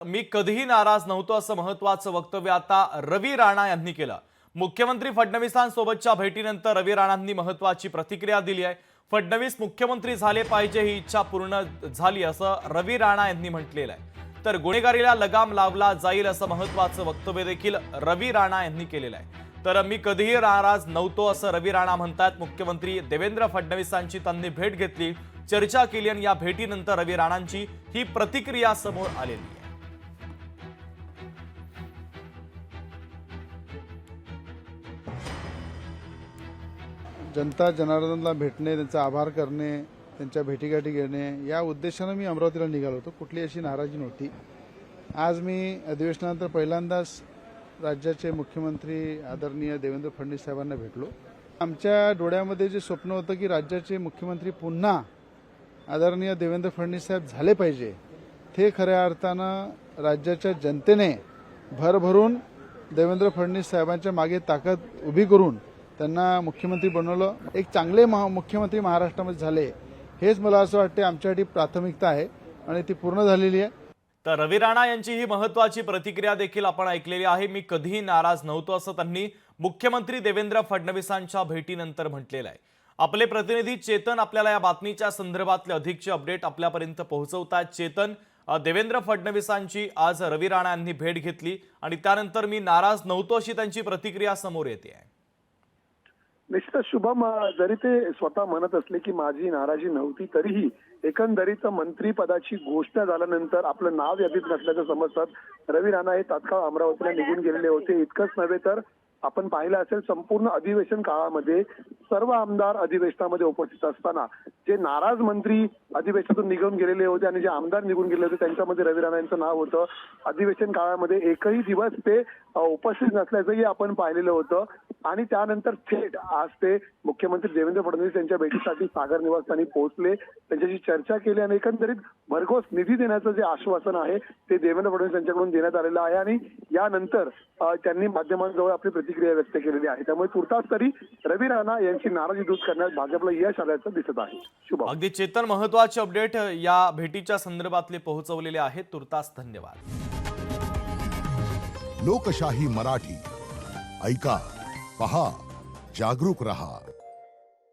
मी कधीही नाराज नव्हतो असं महत्त्वाचं वक्तव्य आता रवी राणा यांनी केलं। मुख्यमंत्री फडणवीसांसोबतच्या भेटीनंतर रवी राणांनी महत्त्वाची प्रतिक्रिया दिली आहे। फडणवीस मुख्यमंत्री झाले पाहिजे ही इच्छा पूर्ण झाली असं रवी राणा यांनी म्हटलेलं आहे। तर गुन्हेगारीला लगाम लावला जाईल असं महत्त्वाचं वक्तव्य देखील रवी राणा यांनी केलेलं आहे। तर मी कधीही नाराज नव्हतो असं रवी राणा म्हणतात। मुख्यमंत्री देवेंद्र फडणवीसांची त्यांनी भेट घेतली, चर्चा केली आणि या भेटीनंतर रवी राणांची ही प्रतिक्रिया समोर आलेली आहे। जनता जनार्दनला भेटणे, त्यांचा आभार करणे, त्यांच्या भेटीगाठी घेणे या उद्देशाने मी अमरावतीला निघालो होतो। कुठली अशी नाराजी नव्हती। आज मी अधिवेशनानंतर पहिल्यांदाच राज्याचे मुख्यमंत्री आदरणीय देवेंद्र फडणवीस साहेबांना भेटलो। आमच्या डोळ्यामध्ये जे स्वप्न होतं की राज्याचे मुख्यमंत्री पुन्हा आदरणीय देवेंद्र फडणवीस साहेब झाले पाहिजे, ते खऱ्या अर्थानं राज्याच्या जनतेने भरभरून देवेंद्र फडणवीस साहेबांच्या मागे ताकद उभी करून त्यांना मुख्यमंत्री बनवलं। एक चांगले मुख्यमंत्री महाराष्ट्रामध्ये झाले, हेच मला असं वाटते आमच्यासाठी प्राथमिकता आहे आणि ती पूर्ण झालेली आहे। तर रवी राणा यांची ही महत्त्वाची प्रतिक्रिया देखील आपण ऐकलेली आहे। मी कधीही नाराज नव्हतो असं त्यांनी मुख्यमंत्री देवेंद्र फडणवीसांच्या भेटीनंतर म्हटलेलं आहे। आपले प्रतिनिधी चेतन आपल्याला या बातमीच्या संदर्भातले अधिकचे अपडेट आपल्यापर्यंत पोहोचवतात। चेतन, देवेंद्र फडणवीसांची आज रवी राणा यांनी भेट घेतली आणि त्यानंतर मी नाराज नव्हतो अशी त्यांची प्रतिक्रिया समोर येते आहे। निश्चितच शुभम, जरी ते स्वतः म्हणत असले की माझी नाराजी नव्हती, तरीही एकंदरीत मंत्रीपदाची घोषणा झाल्यानंतर आपलं नाव यादीत नसल्याचं समजतात रवी राणा हे तात्काळ अमरावतीला निघून गेलेले होते। इतकंच नव्हे तर आपण पाहिलं असेल संपूर्ण अधिवेशन काळामध्ये सर्व आमदार अधिवेशनामध्ये उपस्थित असताना जे नाराज मंत्री अधिवेशनातून निघून गेलेले होते आणि जे आमदार निघून गेले होते त्यांच्यामध्ये रवी राणा यांचं नाव होतं। अधिवेशन काळामध्ये एकही दिवस ते उपस्थित नसल्याचंही आपण पाहिलेलं होतं आणि त्यानंतर थेट आज ते मुख्यमंत्री देवेंद्र फडणवीस यांच्या भेटीसाठी सागर निवासस्थानी पोहोचले, त्यांच्याशी चर्चा केली आणि एकंदरीत भरघोस निधी देण्याचं जे आश्वासन आहे ते देवेंद्र फडणवीस यांच्याकडून देण्यात आलेलं आहे आणि यानंतर त्यांनी माध्यमांजवळ आपली प्रतिक्रिया व्यक्त केलेली आहे। त्यामुळे तुर्तास तरी रवी राणा यांची नाराजी दूर करण्यात भाजपला यश आल्याचं दिसत आहे। शुभ अगदी चेतन, महत्त्वाचे अपडेट या भेटीच्या संदर्भातले पोहोचवलेले आहेत। तुर्तास धन्यवाद। लोकशाही मराठी ऐका, पहा, जागरूक रहा।